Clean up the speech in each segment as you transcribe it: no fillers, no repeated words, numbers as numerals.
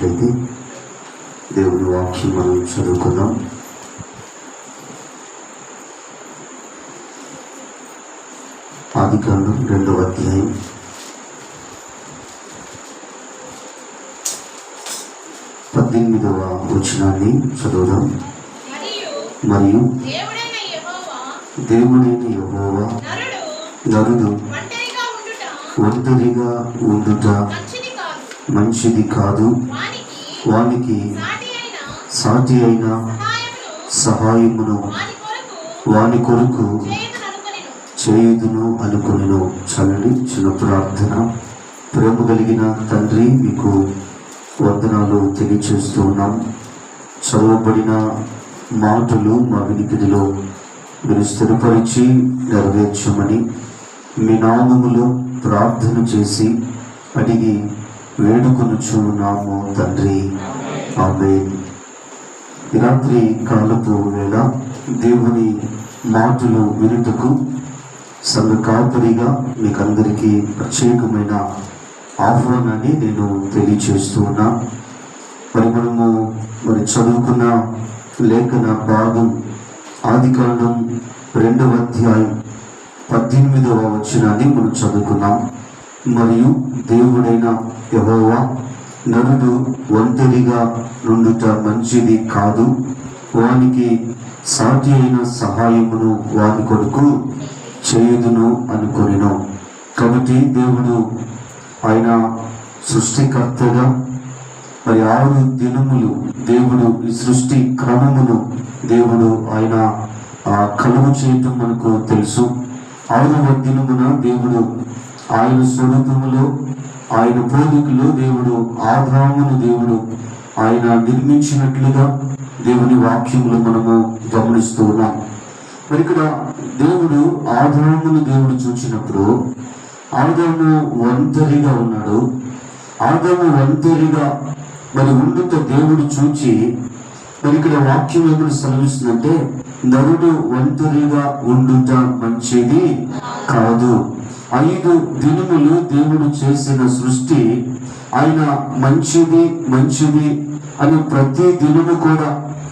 ఉన్నట్లయితే దేవుని వాక్యం మనం చదువుకుందాం. ఆదికాండం 2వ అధ్యాయం 18వ వచనాన్ని చదువుదాం. మరియు దేవుడైన యెహోవా నరుడు ఒంటరిగా ఉండుట మంచిది కాదు, వానికి సాటి అయిన సహాయమును వాని కొరకు చేయుదును అనుకొనెను. చల్లని చిన్న ప్రార్థన. ప్రేమ కలిగిన తండ్రి, మీకు వందనాలు తెలియచేస్తూ ఉన్నాం. చదవబడిన మాటలు మా వినికిడిలో మీరు స్థిరపరిచి నెరవేర్చమని మీ నామములో ప్రార్థన చేసి అడిగి వేడుకొనుచున్నాము తండ్రి, ఆమేన్. ఈ రాత్రి కాలపు వేళ దేవుని మాటలు వినుటకు సంఘ కాపరిగా మీకందరికీ ప్రత్యేకమైన ఆహ్వానాన్ని నేను తెలియచేస్తూ ఉన్నా. మనము చదువుకున్న లేఖన భాగం ఆదికాండం 2వ అధ్యాయం 18వ వచనాన్ని మనం చదువుకున్నాం. మరియు దేవుడైన యెహోవా నరుడు ఒంటరిగా నుండుట మంచిది కాదు, వానికి సాటి అయిన సహాయమును వాని కొరకు చేయుదును అనుకొనెను. కాబట్టి దేవుడు ఆయన సృష్టికర్తగా 6 దినములు దేవుడు ఈ సృష్టి క్రమమును దేవుడు ఆయన కలుగు చేయటం మనకు తెలుసు. 6వ దినమున దేవుడు ఆయన స్వరూపములో ఆయన పోలికలో దేవుడు ఆదామును దేవుడు ఆయన నిర్మించినట్లుగా దేవుని వాక్యములు మనము గమనిస్తూ ఉన్నాం. మరి ఇక్కడ దేవుడు ఆదామును దేవుడు చూసినప్పుడు ఆదాము ఒంటరిగా ఉన్నాడు. ఆదాము ఒంటరిగా ఉండుట దేవుడు చూచి ఇక్కడ వాక్యం ఏమని సెలవిస్తుందంటే, నరుడు ఒంటరిగా ఉండుట మంచిది కాదు. 5 దినములు దేవుడు చేసిన సృష్టి ఆయన మంచిది మంచిది అని ప్రతి దినము కూడా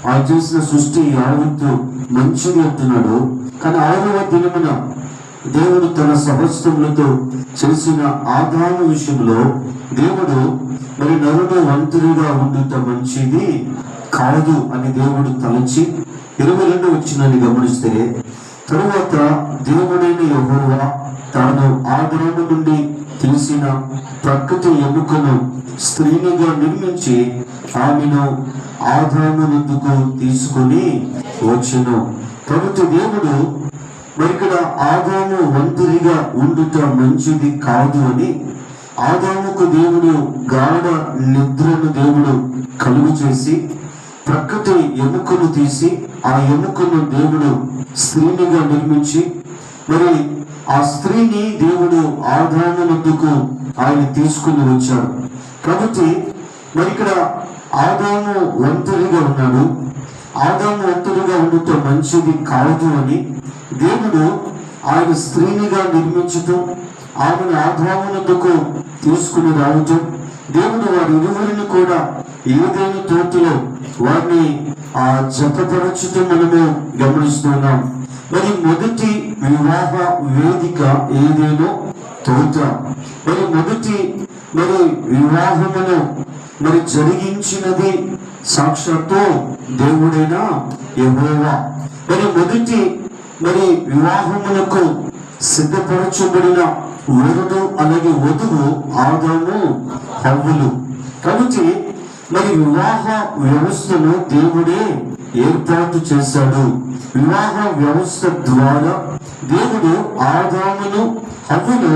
ఆయన చేసిన సృష్టి యావత్తు మంచిది అంటున్నాడు. కానీ 6వ దినమున దేవుడు తన సహస్రములతో చేసిన ఆదాము విషయంలో దేవుడు నరుడు ఒంటరిగా ఉండుట మంచిది కాదు అని దేవుడు తలచి 22వ వచనాన్ని గమనిస్తే, తరువాత దేవుడైన యెహోవా తాను ఆదాము నుండి తీసిన ప్రకృతి ఎముకను స్త్రీనిగా నిర్మించి ఆమెను ఆదాము వద్దకు తీసుకొని వచ్చెను. కాబట్టి దేవుడు ఇక్కడ ఆదాము ఒంటరిగా ఉండుట మంచిది కాదు అని ఆదాముకు దేవుడు గాఢ నిద్రను దేవుడు కలుగు చేసి ప్రకృతి ఎముకను తీసి ఆ ఎముకను దేవుడు స్త్రీనిగా నిర్మించి ఆ స్త్రీని దేవుడు ఆదాము వద్దకు ఆయన తీసుకుని వచ్చాడు. కాబట్టి ఇక్కడ ఆదాము ఒంటరిగా ఉన్నాడు. ఆదాము ఒంటరిగా ఉండుట మంచిది కాదు అని దేవుడు ఆయన స్త్రీనిగా నిర్మించటం, ఆమెను ఆదాము వద్దకు తీసుకుని రావటం, దేవుడు వారి ఇరువురిని కూడా ఏదైనా తోటలో వారిని జతపరచటం మనము గమనిస్తున్నాం. మొదటి వివాహ వేదిక ఏదేనో తోట. మొదటి వివాహమును జరిగించినది సాక్షాత్తు దేవుడైన యెహోవా. మొదటి వివాహమునకు సిద్ధపరచబడిన వరుడు అలాగే వధువు ఆదాము హవ్వలు. కాబట్టి వివాహ వ్యవస్థను దేవుడే ఏర్పాటు చేశాడు. వివాహ వ్యవస్థ ద్వారా దేవుడు ఆదామును హవ్వను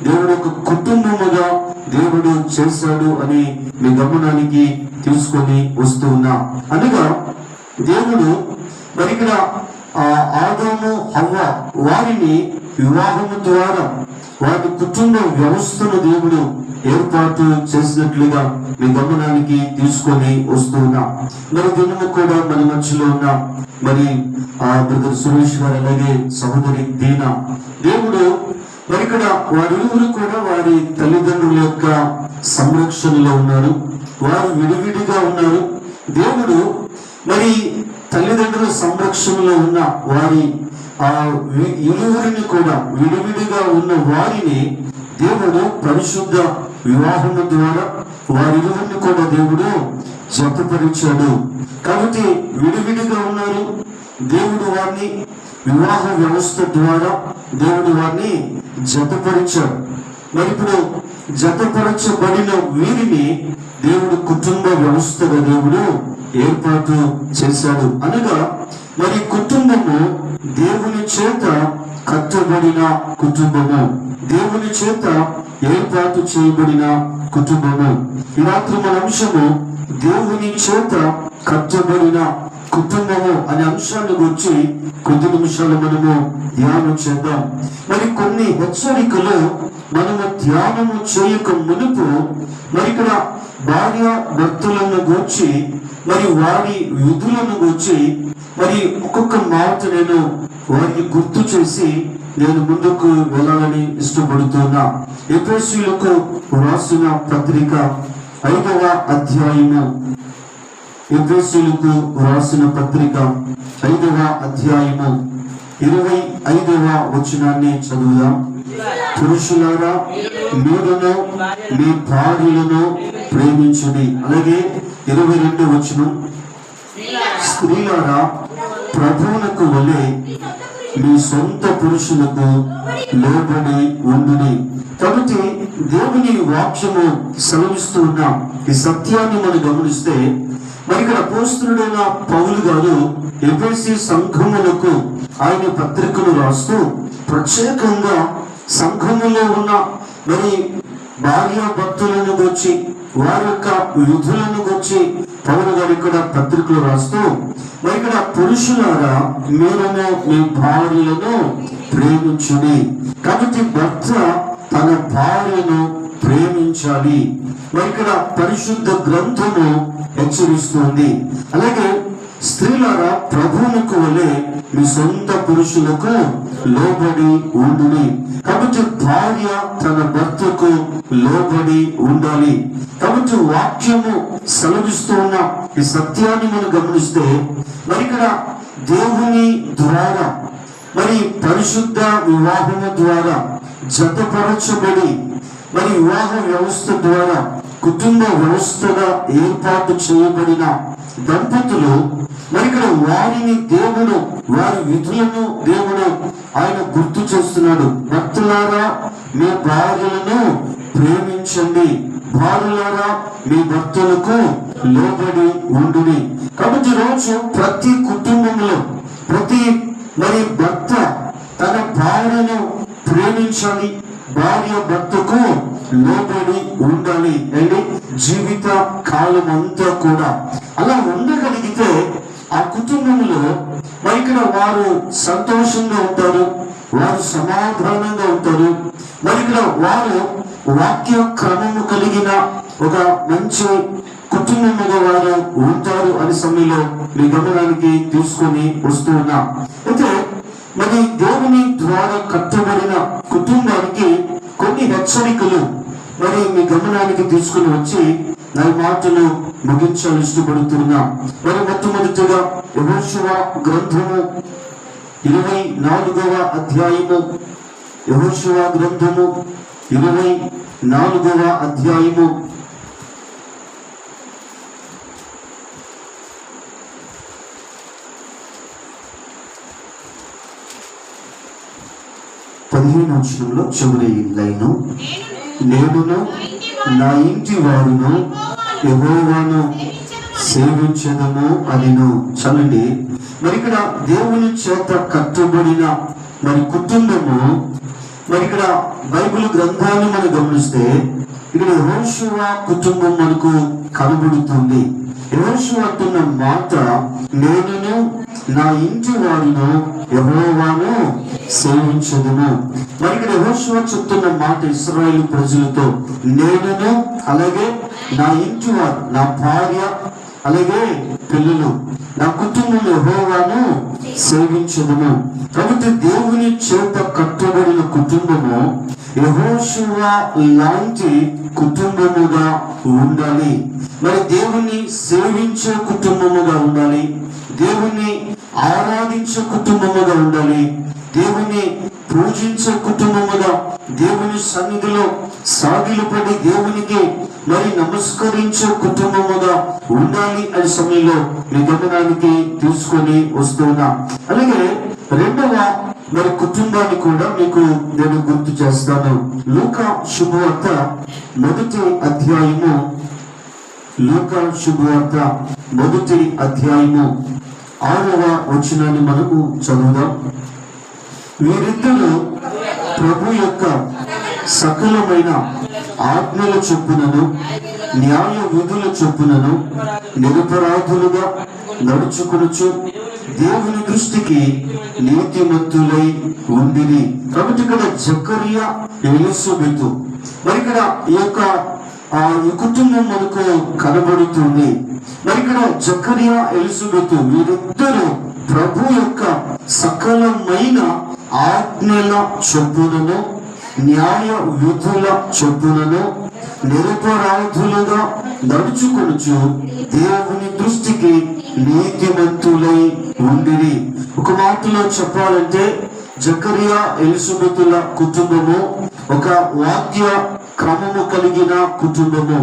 దేవుడు ఒక కుటుంబముగా దేవుడు చేశాడు అని మీ గమనానికి తీసుకొని వస్తూ ఉన్నా. అనగా దేవుడు ఇక్కడ ఆదాము హవ్వ వారిని వివాహము ద్వారా వారి కుటుంబ వ్యవస్థను దేవుడు ఏర్పాటు చేసినట్లుగా మీ గమనానికి తీసుకొని వస్తున్నా. దినము కూడా మన మధ్యలో ఉన్న బ్రదర్ సురేష్ గారు అలాగే సహోదరి దీనా, దేవుడు ఇక్కడ వారిరువురు కూడా వారి తల్లిదండ్రుల యొక్క సంరక్షణలో ఉన్నారు. వారు విడివిడిగా ఉన్నారు. దేవుడు మరి తల్లిదండ్రుల సంరక్షణలో ఉన్న వారి ఇరువురిని కూడా, విడివిడిగా ఉన్న వారిని దేవుడు పరిశుద్ధ వివాహము ద్వారా వారిరువురిని కూడా దేవుడు జతపరిచాడు. కాబట్టి విడివిడిగా ఉన్నారు, దేవుడు వారిని వివాహ వ్యవస్థ ద్వారా దేవుడు వారిని జతపరిచాడు. మరి ఇప్పుడు జతపరచబడిన వీరిని దేవుడు కుటుంబ వ్యవస్థగా దేవుడు ఏర్పాటు చేశాడు. అనగా మరి కుటుంబము దేవుని చేత కట్టబడిన కుటుంబము, దేవుని చేత ఏర్పాటు చేయబడిన కుటుంబము. ఈ రాత్రి మన అంశము దేవుని చేత కట్టబడిన కుటుంబము అనే అంశాన్ని గురించి కొద్ది నిమిషాలు మనము ధ్యానం చేద్దాం. మరి కొన్ని హెచ్చరికలు మనము ధ్యానము చేయక మునుపు మరి ఇక్కడ భార్య భర్తలను గూర్చి మరి వారి విధులను గూర్చి మరి ఒక్కొక్క మాట నేను వారికి గుర్తు చేసి నేను ముందుకు వెళ్ళాలని ఇష్టపడుతున్నా. ఎఫెసీయులకు రాసిన పత్రిక 5వ అధ్యాయము, ఎఫెసీయులకు రాసిన పత్రిక 5వ అధ్యాయము 25వ వచనాన్ని చదువుదాం. పురుషులారా మీరును మీ భార్యలను ప్రేమించుడి. అలాగే 22వ వచనం, స్త్రీలారా ప్రభువునకు వలె మీ సొంత పురుషులకు లోబడి ఉండుడి. కాబట్టి దేవుని వాక్యము సెలవిస్తూ ఉన్న ఈ సత్యాన్ని మనం గమనిస్తే మరి ఇక్కడ అపోస్తలుడైన పౌలు గారు ఎఫెసీ సంఘములకు ఆయన పత్రికను రాస్తూ ప్రత్యేకంగా సంఘములో ఉన్న మరి భార్య భక్తులను గురించి వారి యొక్క విధులను గురించి పౌలు గారు ఇక్కడ పత్రికలు రాస్తూ మరి ఇక్కడ పురుషులారా మీరును మీ భార్యలను ప్రేమించుడి. కాబట్టి భర్త తన భార్యను ప్రేమించాలి. మరి ఇక్కడ పరిశుద్ధ గ్రంథము హెచ్చరిస్తుంది. అలాగే స్త్రీలారా ప్రభువునకు వలె మీ సొంత పురుషులకు లోబడి ఉండుని. కాబట్టి భార్య తన భర్తకు లోబడి ఉండాలి. కాబట్టి వాక్యము సెలవిస్తూ ఉన్న ఈ సత్యాన్ని మనం గమనిస్తే మరి ఇక్కడ దేవుని ద్వారా మరి పరిశుద్ధ వివాహము ద్వారా జతపరచబడి మరి వివాహ వ్యవస్థ ద్వారా కుటుంబ వ్యవస్థగా ఏర్పాటు చేయబడిన దంపతులు మరి ఇక్కడ వారిని దేవుడు వారి విధులను దేవుడు ఆయన గుర్తు చేస్తున్నాడు. భర్తలారా మీ భార్యలను ప్రేమించండి, భార్యలారా మీ భర్తలకు లోబడి ఉండుని. కాబట్టి రోజు ప్రతి కుటుంబంలో ప్రతి మరి భర్త తన భార్యను ప్రేమించాలి, భార్య భర్తకు లోబడి ఉండాలి అండి. జీవిత కాలం అంతా కూడా అలా ఉండగలిగితే ఆ కుటుంబంలో మరి ఇక్కడ వారు సంతోషంగా ఉంటారు, వారు సమాధానంగా ఉంటారు. మరి ఇక్కడ వారు వాక్య క్రమము కలిగిన ఒక మంచి కుటుంబముగా వారు ఉంటారు అనే సమయంలో మీ గమనానికి తీసుకొని వస్తూ ఉన్నా. అయితే మరి దేవుని ద్వారా కట్టబడిన కుటుంబానికి కొన్ని హెచ్చరికలు మరి మీ గమనానికి తీసుకుని వచ్చి నా మాటలు ముగించాలని ఇష్టపడుతున్నా. మరి మొట్టమొదటిగా యెహోషువ గ్రంథము 24వ అధ్యాయము, యెహోషువ గ్రంథము 24వ అధ్యాయము 15వ వచనంలో చివరి లైను, నేనును నా ఇంటి వారును యెహోవాను సేవించదము అనిను. చలండి. మరి ఇక్కడ దేవుని చేత కట్టబడిన మరి కుటుంబము మరి ఇక్కడ బైబిల్ గ్రంథాన్ని మనం గమనిస్తే ఇక్కడ యెహోషువ కుటుంబం మనకు కనబడుతుంది. యెహోషువ అంటున్న మాట, నేనును నా ఇంటి వారును యెహోవాను సేవించదును. మరి ఇక్కడ యెహోషువ చెప్తున్న మాట ఇశ్రాయేలు ప్రజలతో, నేనును అలాగే నా ఇంటి వారు, నా భార్య అలాగే పిల్లలు, నా కుటుంబం యెహోవాను సేవించదును. కాబట్టి దేవుని చేత కట్టబడిన కుటుంబము యెహోషువ లాంటి కుటుంబముగా ఉండాలి. మరి దేవుణ్ణి సేవించే కుటుంబముగా ఉండాలి, దేవుణ్ణి ఆరాధించే కుటుంబముగా ఉండాలి, దేవుణ్ణి పూజించే కుటుంబముగా, దేవుని సన్నిధిలో సాగిలపడి దేవునికి మరి నమస్కరించే కుటుంబముగా ఉండాలి అనే సమయంలో మీ గమనానికి తీసుకొని వస్తున్నా. అలాగే రెండవ మరి కుటుంబాన్ని కూడా మీకు నేను గుర్తు చేస్తాను. లూకా శుభవార్త మొదటి అధ్యాయము, లూకా శుభవార్త మొదటి అధ్యాయము 6వ వచనాన్ని మనము చదువుదాం. వీరిద్దరూ ప్రభు యొక్క సకలమైన ఆజ్ఞల చొప్పునను న్యాయ విధుల చొప్పునను నిరపరాధులుగా నడుచుకొనుచు దేవుని దృష్టికి నీతిమంతులై ఉండిరి. కాబట్టి ఇక్కడ జకరియా, ఎలిజబెతు, మరి ఇక్కడ ఈ కుటుంబం మనకు కనబడుతుంది. మరి ఇక్కడ జకరియా, ఎలిజబెతు వీరిద్దరూ ప్రభు యొక్క సకలమైన ఆజ్ఞల చొప్పునను న్యాయ విధుల చొప్పునను నిరపరాధులుగా నడుచుకొనుచు దేవుని దృష్టికి నీతిమంతులై ఉండిరి. ఒక మాటలో చెప్పాలంటే జకరియా, ఎలిజబెతుల కుటుంబము ఒక వాక్య క్రమము కలిగిన కుటుంబము,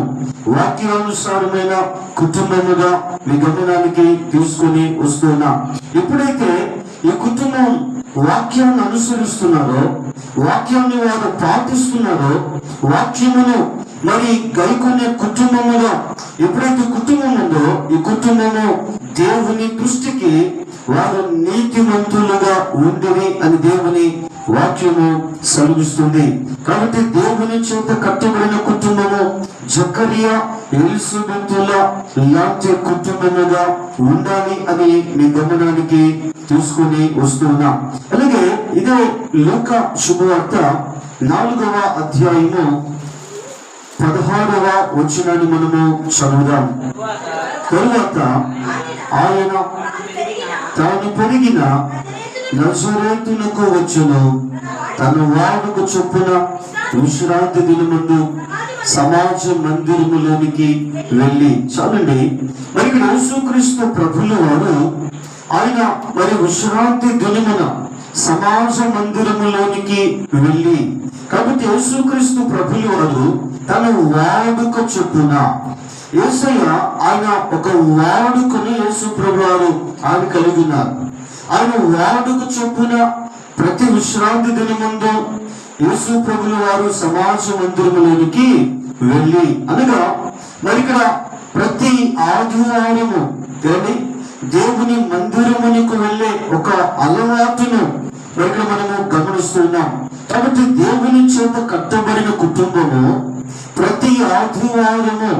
వాక్యానుసారమైన కుటుంబముగా మీ గమనానికి తీసుకొని వస్తున్నా. ఎప్పుడైతే ఈ కుటుంబం వాక్యాన్ని అనుసరిస్తున్నారో, వాక్యాన్ని వారు పాటిస్తున్నారో, వాక్యమును మరి గైకొనే కుటుంబముగా ఎప్పుడైతే కుటుంబం ఉందో, ఈ కుటుంబము దేవుని దృష్టికి వారు నీతిమంతులుగా ఉండిరి అని దేవుని వాక్యము సెలవిస్తుంది. కాబట్టి దేవుని చేత కట్టబడిన కుటుంబము జకరియా, ఎలిజబెతుల లాంటి కుటుంబముగా ఉండాలి అని మీ గమనానికి తీసుకుని వస్తున్నా. అలాగే ఇదే లూకా శుభవార్త 4వ అధ్యాయము 16వ వచనాన్ని మనము చదువుదాం. తరువాత ఆయన తాను పెరిగిన నజరేతునకు వచ్చును, తన వాడుకు చొప్పున విశ్రాంతి దినమందు సమాజ మందిరములోనికి వెళ్ళి. చాలండి, మరి ఇక్కడ యేసుక్రీస్తు ప్రభుల వారు ఆయన మరి విశ్రాంతి దినమున సమాజ మందిరములోనికి వెళ్ళి, కాబట్టి యేసుక్రీస్తు ప్రభుల వారు తన వాడుక చొప్పున, యేసయ్య ఆయన ఒక వాడుకని యేసు ప్రభు వారు ఆయన కలిగి ఉన్నారు. ఆయన వాడుక చొప్పున ప్రతి విశ్రాంతి దినముందు యేసు ప్రభుల వారు సమాజ మందిరములోనికి వెళ్ళి, అనగా మరి ఇక్కడ ప్రతి ఆదివారము దేవుని మందిరమునికి వెళ్ళే ఒక అలవాటును ఇక్కడ మనము గమనిస్తున్నాం. కాబట్టి దేవుని చేత కట్టబడిన కుటుంబము ప్రతి ఆదివారము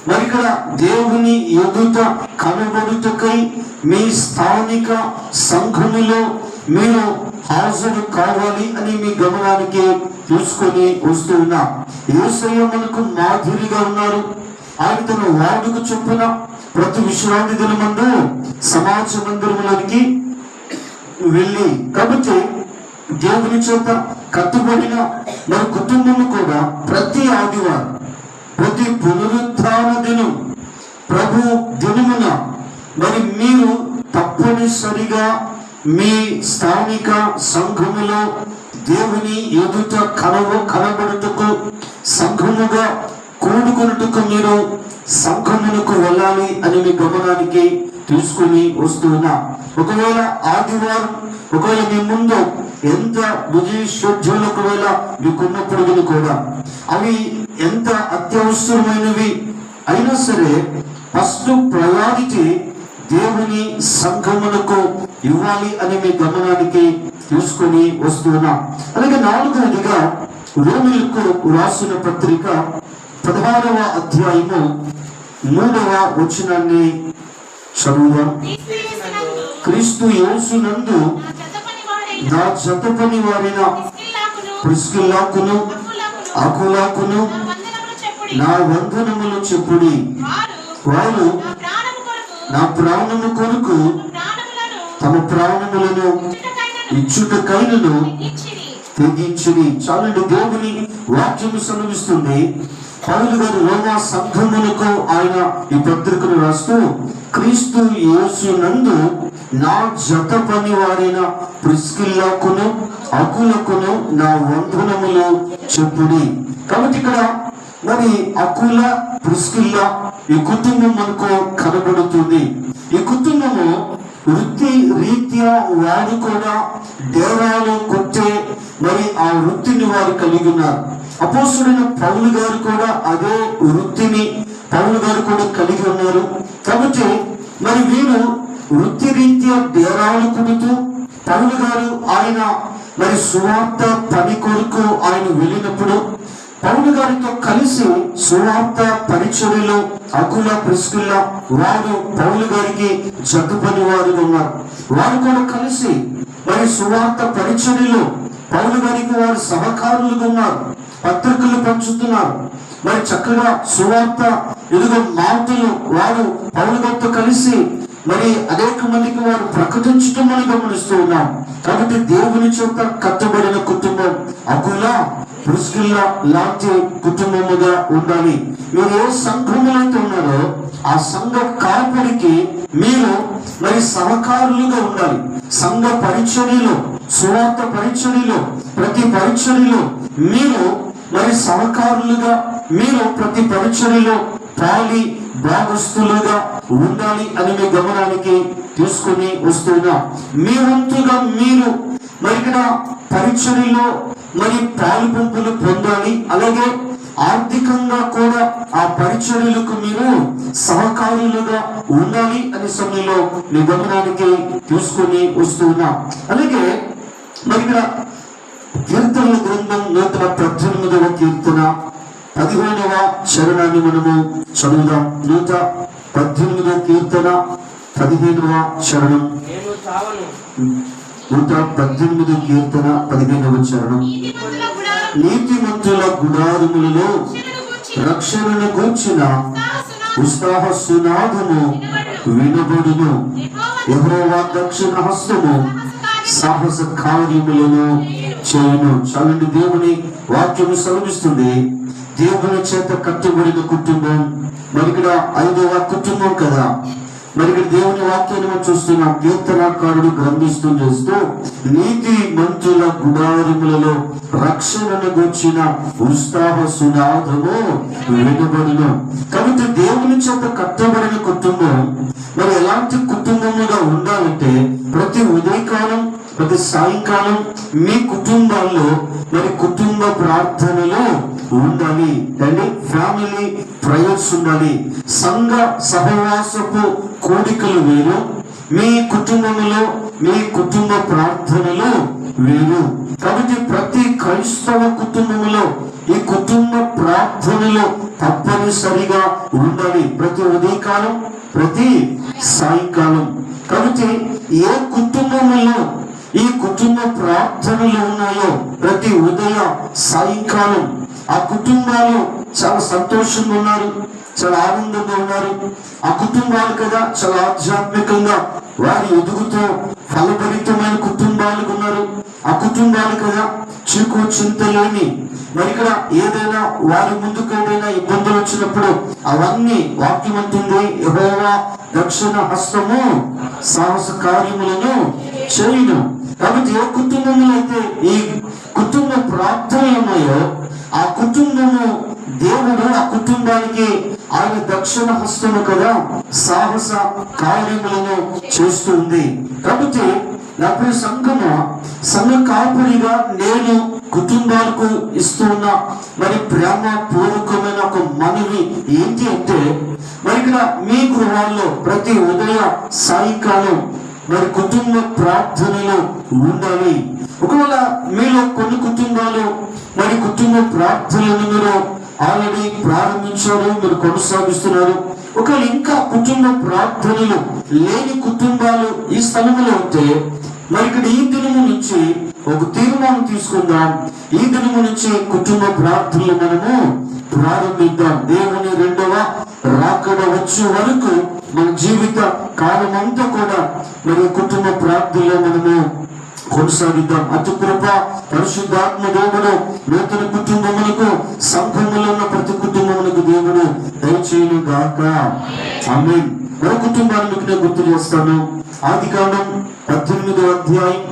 మరి ఇక్కడ దేవుని ఎదుట కనబడుటకై మీ స్థానిక సంఘములో మీరు హాజరు కావాలి అని మీ గమనానికి తీసుకొని వస్తున్నా. యేసయ్య మనకు మాదిరిగా ఉన్నారు. ఆయన తన వాడుక చొప్పున ప్రతి విశ్రాంతి దినమందు సమాజ మందిరములోనికి వెళ్ళి, కాబట్టి దేవుని చేత కట్టుబడిన మన కుటుంబము కూడా ప్రతి ఆదివారం, ప్రతి పునరుత్థాన దినం, ప్రభు దినమున మరి మీరు తప్పనిసరిగా మీ స్థానిక సంఘములో దేవుని ఎదుట కనబడుటకు, సంఘముగా కూడుకున్నట్టుకు మీరు సంఘమునకు వెళ్ళాలి అని మీ గమనానికి తీసుకుని వస్తున్నా. ఒకవేళ ఆదివారం, ఒకవేళ మీ ముందు ఎంత బిజీ షెడ్యూల్ ఒకవేళ మీకున్నప్పుడు కూడా అవి ఎంత అత్యవసరమైనవి అయినా సరే ఫస్ట్ ప్రయారిటీ దేవుని సంఘమునకు ఇవ్వాలి అని మీ గమనానికి తీసుకొని వస్తున్నా. అలాగే 4వదిగా రోమీయులకు రాసిన పత్రిక 16వ అధ్యాయము 3వ వచనాన్ని చదువుదాం. క్రీస్తు యేసునందు నా జత పని వారిన ప్రిస్కిల్లాకును అకులాకును నా వందనములు చెప్పుడి, వారు నా ప్రాణము కొరకు తమ ప్రాణములను ఇచ్చుటకైనను తెగించిరి. చాలండి, దేవుని వాక్యము సెలవిస్తుంది. పౌలు గారు రోమా సంఘములకు ఆయన ఈ పత్రికను రాస్తూ, క్రీస్తు యేసునందు నా జత పని వారైన ప్రిస్కిల్లాకును అకులకును నా వందనములు చెప్పుడి. కాబట్టి ఇక్కడ మరి అకుల, ప్రిస్కిల్లా ఈ కుటుంబం మనకు కనబడుతుంది. ఈ కుటుంబము వృత్తి రీత్యా వారు కూడా డేరాలు కొట్టే మరి ఆ వృత్తిని వారు కలిగి ఉన్నారు. అపోస్తలుడైన పౌలు గారు కూడా అదే వృత్తిని పౌలు గారు కూడా కలిగి ఉన్నారు. కాబట్టి మరి వీరు వృత్తి రీత్యా డేరాలు కొడుతూ పౌలు గారు ఆయన మరి సువార్త పని కొరకు ఆయన వెళ్ళినప్పుడు పౌలు గారితో కలిసి సువార్త పరిచర్యలో అకుల, ప్రిస్కిల్లా వారు పౌలు గారికి జట్టు పని వారు ఉన్నారు. వారు కూడా కలిసి మరి సువార్త పరిచర్యలో పౌలు గారికి వారు సహకారులుగా ఉన్నారు. పత్రికలు పంచుతున్నారు. మరి చక్కగా సువార్త ఎదుగు మాటలు వారు పౌలు గారితో కలిసి మరి అనేక మందికి వారు ప్రకటించడం మనం గమనిస్తూ ఉన్నాం. కాబట్టి దేవుని చేత కట్టబడిన కుటుంబం అకుల, ప్రిస్కిల్లా లాంటి కుటుంబముగా ఉండాలి. మీరు ఏ సంఘములో అయితే ఉన్నారో ఆ సంఘ కాపురికి మీరు మరి సహకారులుగా ఉండాలి. సంఘ పరిచర్యలో, సువార్త పరిచర్యలో, ప్రతి పరిచర్యలో మీరు మరి సహకారులుగా, మీరు ప్రతి పరిచర్యలో పాలి భాగస్తులుగా ఉండాలి అని మీ గమనానికి తీసుకుని వస్తున్నా. మీ వంతుగా మీరు మరి ఇక్కడ పరిచర్యలో మరి పాలు పంపులు పొందాలి. అలాగే ఆర్థికంగా కూడా ఆ పరిచర్యలకు మీరు సహకారులుగా ఉండాలి అనే సమయంలో మీ గమనానికి తీసుకుని వస్తున్నా. అలాగే మరి ఇక్కడ కీర్తనల గ్రంథం 118వ కీర్తన 15వ చరణాన్ని మనము చదువుదాం. 118వ కీర్తన 15వ చరణం. 118వ కీర్తన 15వ చరణం. నీతిమంతుల గుడారములలో రక్షణను గూర్చిన ఉత్సాహ సునాదము వినబడును. యెహోవా దక్షిణ హస్తము సాహస కార్యములను చేయను. చాలండి, దేవుని వాక్యము సెలవిస్తుంది. దేవుని చేత కట్టబడిన కుటుంబం మరి ఇక్కడ 5వ కుటుంబం కదా. మరి ఇక్కడ దేవుని వాక్యాన్ని మనం చూస్తున్నాం. కీర్తనాకారుడు గ్రంథిస్తూ చేస్తూ నీతి మంతుల గుడారములలో రక్షణను గూర్చిన ఉత్సాహ సునాదము వినబడును. కాబట్టి దేవుని చేత కట్టబడిన కుటుంబం మరి ఎలాంటి కుటుంబముగా ఉండాలంటే ప్రతి ఉదయకాలం, ప్రతి సాయంకాలం మీ కుటుంబాల్లో మరి కుటుంబ ప్రార్థనలో ఉండాలి అండి. ఫ్యామిలీ ప్రేయర్స్ ఉండాలి. సంఘ సహవాసపు కోడికలు వేరు, మీ కుటుంబంలో మీ కుటుంబ ప్రార్థనలు వేరు. కాబట్టి ప్రతి క్రైస్తవ కుటుంబంలో ఈ కుటుంబ ప్రార్థనలో తప్పనిసరిగా ఉండాలి. ప్రతి ఉదయకాలం, ప్రతి సాయంకాలం. కాబట్టి ఏ కుటుంబంలో ఈ కుటుంబ ప్రార్థనలు ఉన్నాయో ప్రతి ఉదయ సాయంకాలం ఆ కుటుంబాలు చాలా సంతోషంగా ఉన్నారు, చాలా ఆనందంగా ఉన్నారు. ఆ కుటుంబాలు కదా చాలా ఆధ్యాత్మికంగా వారి ఎదుగుతూ ఫలభరితమైన కుటుంబాలు ఉన్నారు. ఆ కుటుంబాలు కదా చీకు చింత లేని మరి ఇక్కడ ఏదైనా వారి ముందుకు ఏదైనా ఇబ్బందులు వచ్చినప్పుడు అవన్నీ వాక్యం అంటుంది, యెహోవా దక్షిణ హస్తము సాహస కార్యములను చేయును. కాబట్టి ఏ కుటుంబంలో అయితే ఈ కుటుంబ ప్రార్థనలు ఉన్నాయో ఆ కుటుంబము దేవుడు ఆ కుటుంబానికి ఆయన దక్షిణ హస్తము కదా సాహస కార్యములను చేస్తుంది. కాబట్టి నా ప్రియ సంఘము, సంఘ కాపురిగా నేను కుటుంబాలకు ఇస్తున్న మరి ప్రేమ పూర్వకమైన ఒక మనవి ఏంటి అంటే మరి ఇక్కడ మీ గృహాల్లో ప్రతి ఉదయ సాయంకాలం మరి కుటుంబ ప్రార్థనలు ఉండాలి. ఒకవేళ మీలో కొన్ని కుటుంబాలు మరి కుటుంబ ప్రార్థనలను మీరు ఆల్రెడీ ప్రారంభించారు, మీరు కొనసాగిస్తున్నారు. ఒకవేళ ఇంకా కుటుంబ ప్రార్థనలు లేని కుటుంబాలు ఈ స్థలంలో ఉంటే మరి ఇక్కడ ఈ దినము నుంచి ఒక తీర్మానం తీసుకుందాం. ఈ దినము నుంచి కుటుంబ ప్రార్థనలు మనము ప్రారంభిద్దాం. దేవుని రెండవ రాకడ వచ్చే వరకు మన జీవిత కాలం అంతా కూడా మరి కుటుంబ ప్రార్థనలో మనము కొనసాగిద్దాం. అటు కృప పరిశుద్ధాత్మ దేవుడు నూతన కుటుంబములకు, సంఘములో ఉన్న ప్రతి కుటుంబములకు దేవుడు దయచేయును గాక. ఆమేన్. మరో కుటుంబాన్ని మీకు నేను గుర్తు చేస్తాను. ఆదికాండం 18వ అధ్యాయం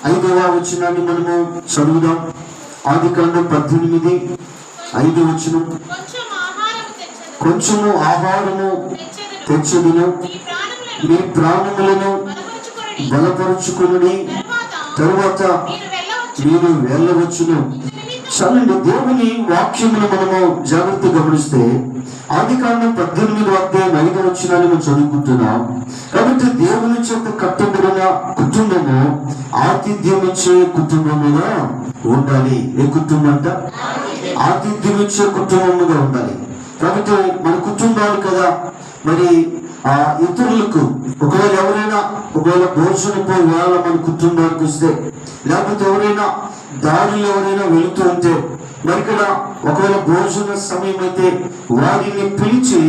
5వ వచనాన్ని మనము చదువుదాం. ఆదికాండం 18:5 కొంచెము ఆహారము తెచ్చెదను, మీ ప్రాణములను బలపరుచుకుని తరువాత మీరు వెళ్ళవచ్చును. చల్లండి, దేవుని వాక్యమును మనము జాగ్రత్తగా గమనిస్తే ఆదికాండం 18వ అధ్యాయం 5వ వచనాన్ని మనం చదువుకుంటున్నాం. కాబట్టి దేవుని చేత కట్టబడిన కుటుంబము ఆతిథ్యం ఇచ్చే కుటుంబముగా ఉండాలి. ఏ కుటుంబం అంట? ఆతిథ్యం ఇచ్చే కుటుంబముగా ఉండాలి. కాబట్టి మన కుటుంబాలు కదా, మరి ఇతరులకు ఒకవేళ ఎవరైనా భోజనపు వేళ మన కుటుంబానికి వస్తే, లేకపోతే ఎవరైనా దారిలో ఎవరైనా వెళుతూ ఉంటే, మరి ఇక్కడ ఒకవేళ భోజన సమయం అయితే వారిని పిలిచి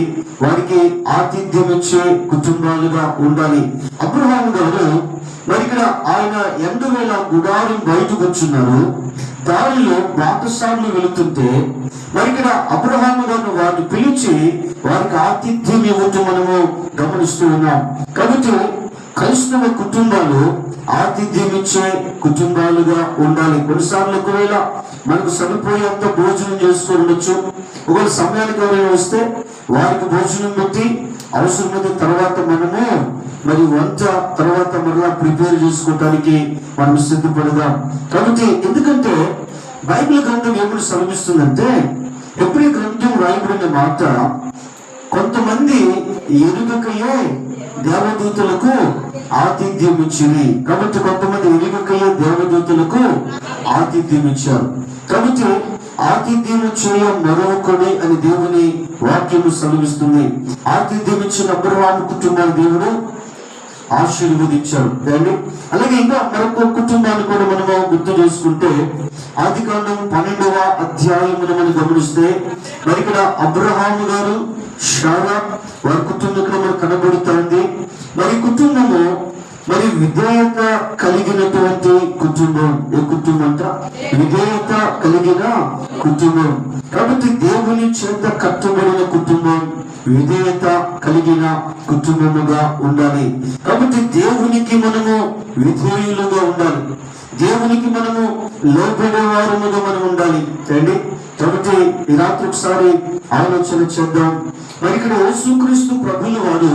వారికి ఆతిథ్యం ఇచ్చే కుటుంబాలుగా ఉండాలి. అబ్రహాము గారు మరి ఇక్కడ ఆయన 8,000 గుడారం బయటకు వచ్చున్నారు. దారిలో బాటసార్లు వెళుతుంటే మరి ఇక్కడ అబ్రహాము గారు వారిని పిలిచి వారికి ఆతిథ్యం ఇవ్వటం మనము గమనిస్తూ ఉన్నాం. కాబట్టి క్రైస్తవ కుటుంబాలు ఆతిథ్యం ఇచ్చే కుటుంబాలుగా ఉండాలి. కొన్నిసార్లు ఒకవేళ మనకు సరిపోయేంత భోజనం చేసుకొని ఉండొచ్చు. ఒకవేళ సమయానికి ఎవరైనా వస్తే వారికి భోజనం పెట్టి అవసరమైన తర్వాత మనము మరి వంట తర్వాత మరలా ప్రిపేర్ చేసుకోవడానికి మనం సిద్ధపడదాం. కాబట్టి ఎందుకంటే బైబిల్ గ్రంథం ఏమని శ్రమిస్తుందంటే, ఎప్పుడీ గ్రంథం రాయబడిన మాట కొంతమంది ఎరుగకయే దేవదూతలకు ఆతిథ్యం ఇచ్చింది. కాబట్టి కొంతమంది ఎరుగకయే దేవదూతలకు ఆతిథ్యం ఇచ్చారు. కాబట్టి ఆతిథ్యం చేయ మరొకడే అని దేవుని వాక్యము సెలవిస్తుంది. ఆతిథ్యం ఇచ్చిన అబ్రహాము కుటుంబాన్ని దేవుడు ఆశీర్వదించారు. అలాగే ఇంకా మరొక కుటుంబాన్ని కూడా మనము గుర్తు చేసుకుంటే ఆదికాండం 12వ అధ్యాయమును మనం గమనిస్తే మరి ఇక్కడ అబ్రహాము గారు, శారా వారి కుటుంబం ఇక్కడ మనకు కనబడుతుంది. మరి కుటుంబము మరి విధేయత కలిగినటువంటి కుటుంబం. ఏ కుటుంబం అంట? విధేయత కలిగిన కుటుంబం. కాబట్టి దేవుని చేత కట్టబడిన కుటుంబం విధేయత కలిగిన కుటుంబముగా ఉండాలి. కాబట్టి దేవునికి మనము విధేయులుగా ఉండాలి. దేవునికి మనము లోబడే వారముగా మనం ఉండాలి. కాబట్టి ఈ రాత్రి ఒకసారి ఆలోచన చేద్దాం. మరి ఇక్కడ యేసుక్రీస్తు ప్రభుల వారు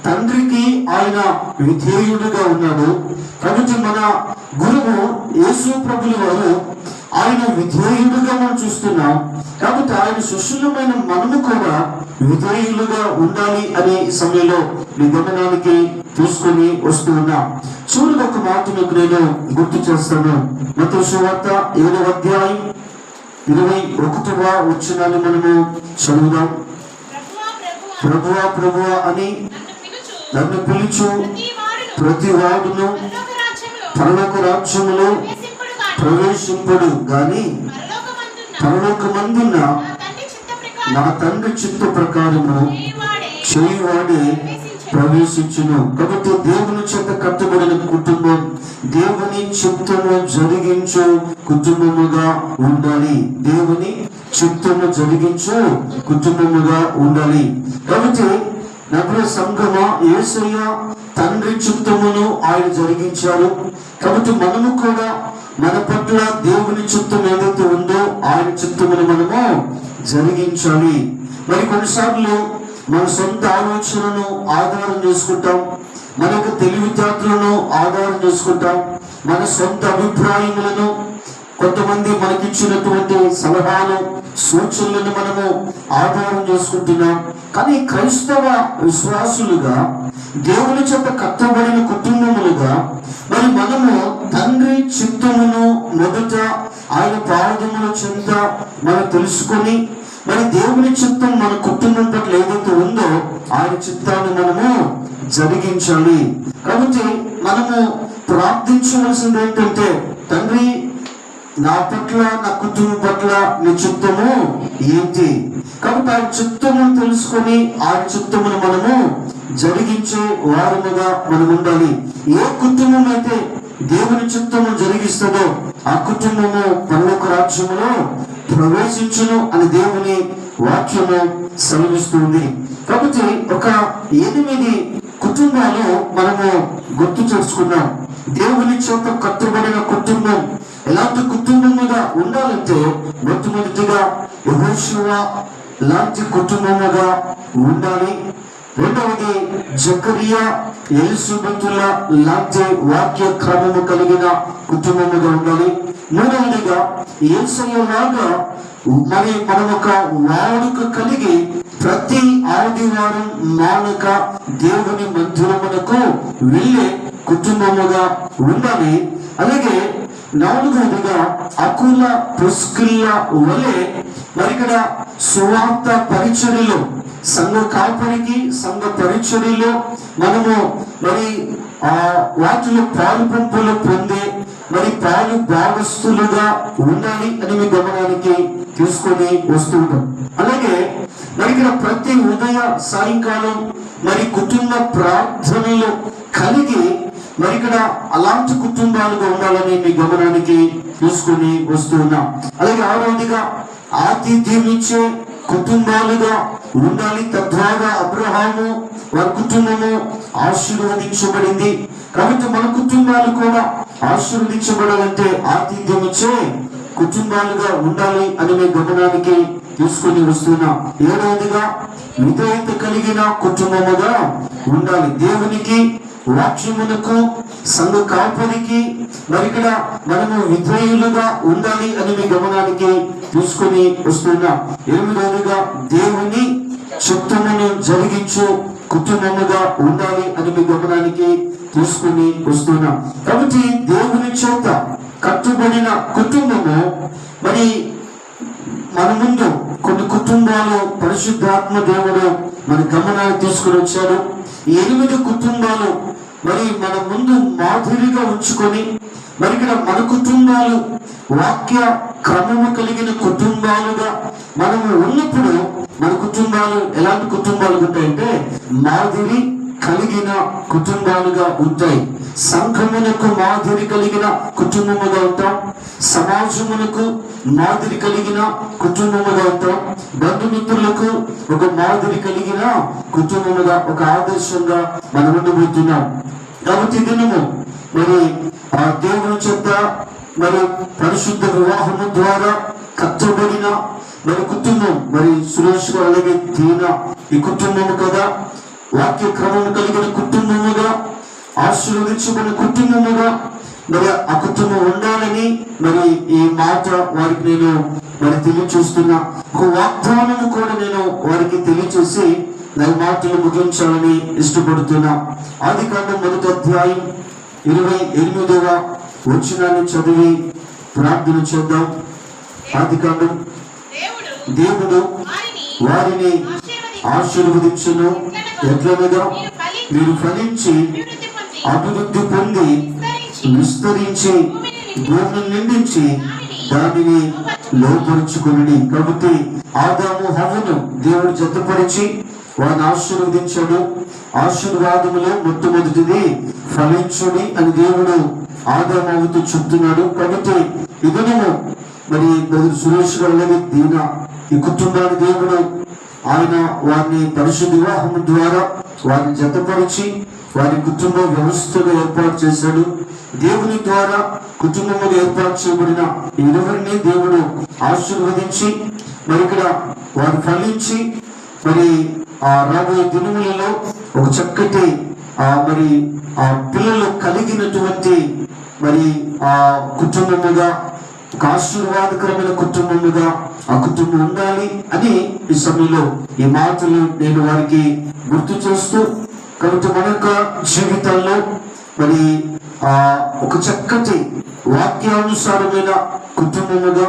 తండ్రికి ఆయన విధేయుడుగా ఉన్నాడు. కాబట్టి మన గురువు యేసు ప్రభుల వారు ఆయన విధేయుడుగా మనం చూస్తున్నాం. కాబట్టి ఆయన శిష్యులమైన మనము కూడా విధేయులుగా ఉండాలి అనే సమయంలో మీ గమనానికి తీసుకొని వస్తూ ఉన్నాం. చూడని ఒక మాట మీకు నేను గుర్తు చేస్తాను. మత్తయి సువార్త 7వ అధ్యాయం 21వ వచనాన్ని మనము చదువుదాం. ప్రభువా ప్రభువా అని నన్ను పిలుచు ప్రతి వాడును పరలోక రాజ్యములో ప్రవేశింపడు గాని పరలోకమందున్న నా తండ్రి చిత్త ప్రకారము చేయువాడే ప్రవేశించును. కాబట్టి దేవుని చేత కట్టబడిన కుటుంబం దేవుని చిత్తము జరిగించు కుటుంబముగా ఉండాలి. దేవుని చిత్తము జరిగించు కుటుంబముగా ఉండాలి. కాబట్టి నగర సంఘమ యేసయ్య తండ్రి చిత్తమును ఆయన జరిగించారు. కాబట్టి మనము కూడా మన పట్ల దేవుని చిత్తం ఏదైతే ఉందో ఆయన చిత్తమును మనము జరిగించాలి. మరి కొన్నిసార్లు మన సొంత ఆలోచనను ఆధారం చేసుకుంటాం, మన యొక్క తెలివితేటలను ఆధారం చేసుకుంటాం, మన సొంత అభిప్రాయములను, కొంతమంది మనకిచ్చినటువంటి సలహాలు సూచనలను మనము ఆధారం చేసుకుంటున్నాం. కానీ క్రైస్తవ విశ్వాసులుగా దేవుని చేత కట్టబడిన కుటుంబములుగా మరి మనము తండ్రి చిత్తమును మొదట ఆయన పాదముల చెంత మనం తెలుసుకొని మరి దేవుని చిత్తం మన కుటుంబం పట్ల ఏదైతే ఉందో ఆయన చిత్తాన్ని మనము జరిగించాలి. కాబట్టి మనము ప్రార్థించవలసింది ఏంటంటే, తండ్రి నా పట్ల నా కుటుంబం పట్ల నీ చిత్తము ఏంటి? కాబట్టి ఆయన చిత్తమును తెలుసుకొని ఆయన చిత్తమును మనము జరిగించే వారముగా మనం ఉండాలి. ఏ కుటుంబం అయితే దేవుని చిత్తము జరిగిస్తుందో ఆ కుటుంబము పరలోక రాజ్యములో ప్రవేశించును అని దేవుని వాక్యము సెలవిస్తుంది. కాబట్టి ఒక 8 కుటుంబాలు మనము గుర్తు చేసుకున్నాం. దేవుని చేత కట్టుబడిన కుటుంబం ఎలాంటి కుటుంబముగా ఉండాలంటే, మొట్టమొదటిగా యెహోషువ లాంటి కుటుంబముగా ఉండాలి. రెండవది జకరియా ఎలిజబెతుల లాంటి వాక్య క్రమము కలిగిన కుటుంబముగా ఉండాలి. మూడవదిగా యేసయ్యలాగా మరి మనం ఒక వాడుక కలిగి ప్రతి ఆదివారం మానక దేవుని మందిరమునకు వెళ్ళే కుటుంబముగా ఉండాలి. అలాగే నాలుగవదిగా అకుల ప్రిస్కిల్ల వలె మరి ఇక్కడ సువార్త పరిచర్యలో, సంఘ కాపరికి సంఘ పరిచర్యలో మనము మరి వాటిలో పాలు పంపులు పొందే మరి పాలు భాగస్తులుగా ఉండాలి అని మీ గమనానికి తీసుకొని వస్తూ ఉంటాం. అలాగే మరి ఇక్కడ ప్రతి ఉదయ సాయంకాలం మరి కుటుంబ ప్రార్థనలు కలిగి మరి ఇక్కడ అలాంటి కుటుంబాలుగా ఉండాలని మీ గమనానికి తీసుకొని వస్తూ ఉన్నాం. అలాగే ఆరోగ్యంగా ఆతిథ్యం ఇచ్చే కుటుంబాలుగా ఉండాలి. తద్వారా అబ్రహాము వారి కుటుంబము ఆశీర్వదించబడింది. కాబట్టి మన కుటుంబాలు కూడా ఆశీర్వదించబడాలంటే ఆతిథ్యం ఇచ్చే కుటుంబాలుగా ఉండాలి అని మీ గమనానికి తీసుకొని వస్తున్నాం. ఏడవదిగా విధేయత కలిగిన కుటుంబముగా ఉండాలి. దేవునికి, వాక్యమునకు, సంఘ కాపరికి మరి ఇక్కడ మనము విధేయులుగా ఉండాలి అని మీ గమనానికి తీసుకొని వస్తున్నాం. ఎనిమిదవదిగా దేవుని చిత్తమును జరిగించు కుటుంబముగా ఉండాలి అని మీ గమనానికి తీసుకొని వస్తున్నాం. కాబట్టి దేవుని చేత కట్టుబడిన కుటుంబము మరి మన ముందు కొన్ని కుటుంబాలు పరిశుద్ధాత్మ దేవుడు మన గమనాన్ని తీసుకుని వచ్చాడు. 8 కుటుంబాలు మరి మన ముందు మాదిరిగా ఉంచుకొని మరి ఇక్కడ మన కుటుంబాలు వాక్య క్రమము కలిగిన కుటుంబాలుగా మనము ఉన్నప్పుడు మన కుటుంబాలు ఎలాంటి కుటుంబాలు ఉంటాయంటే మాదిరి కలిగిన కుటుంబాలుగా ఉంటాయి. సంఘమునకు మాదిరి కలిగిన కుటుంబముగా ఉంటాం. సమాజమునకు మాదిరి కలిగిన కుటుంబముగా ఉంటాం. బంధుమిత్రులకు ఒక మాదిరి కలిగిన కుటుంబముగా, ఒక ఆదర్శంగా మనం ఉండబోతున్నాం. కాబట్టి దినము మరి ఆ దేవుని చేత మరి పరిశుద్ధ వివాహము ద్వారా కట్టబడిన మరి కుటుంబం, మరి సురేష్ గారు అలాగే దీనా ఈ కుటుంబము కదా, వాక్య క్రమము కలిగిన కుటుంబముగా, ఆశీర్వదించబడిన కుటుంబముగా మరి ఆ కుటుంబం ఉండాలని మరి ఈ మాట వారికి నేను మరి తెలియచేస్తున్నా. ఒక వాగ్దానము కూడా నేను వారికి తెలియచేసి నా మాటలు ముగించాలని ఇష్టపడుతున్నా. ఆదికాండం 1వ అధ్యాయం 28వ వచనాన్ని చదివి ప్రార్థన చేద్దాం. ఆదికాండం, దేవుడు వారిని ఆశీర్వదించును ఎట్లనగా మీరు ఫలించి అభివృద్ధి పొంది విస్తరించి భూమిని నిండించి దానిని లోపరుచుకుని. కాబట్టి ఆదాము హవ్వను దేవుడు జతపరిచి వారిని ఆశీర్వదించాడు. ఆశీర్వాదములో మొట్టమొదటిది ఫలించుని అని దేవుడు ఆదాము హవ్వతో చెప్తున్నాడు. కాబట్టి ఇదనము మరి సురేష్ గారు దీనా ఈ కుటుంబాన్ని దేవుడు ఆయన వారిని పరిశుద్ధ వివాహం ద్వారా వారిని జతపరిచి వారి కుటుంబ వ్యవస్థను ఏర్పాటు చేశాడు. దేవుని ద్వారా కుటుంబములు ఏర్పాటు చేయబడిన 20ని దేవుడు ఆశీర్వదించి మరి ఇక్కడ వారు ఫలించి మరి ఆ రాబోయే దినములలో ఒక చక్కటి మరి ఆ పిల్లలు కలిగినటువంటి మరి ఆ కుటుంబముగా, ఒక ఆశీర్వాదకరమైన కుటుంబముగా ఆ కుటుంబం ఉండాలి అని ఈ సమయంలో ఈ మాటలు నేను వారికి గుర్తు చేస్తూ, కాబట్టి మన యొక్క జీవితాల్లో మరి ఒక చక్కటి వాక్యానుసారమైన కుటుంబముగా,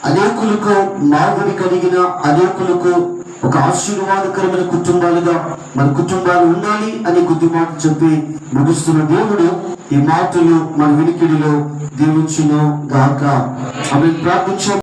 అనేకులకు మాదిరి కలిగిన, అనేకులకు ఒక ఆశీర్వాదకరమైన కుటుంబాలుగా మన కుటుంబాలు ఉండాలి అని కొద్ది మాట చెప్పి ముగిస్తున్న దేవుడు ఈ మాటలు మన వినికిడిలో దీవించును గాక. ఆమె ప్రార్థించాం.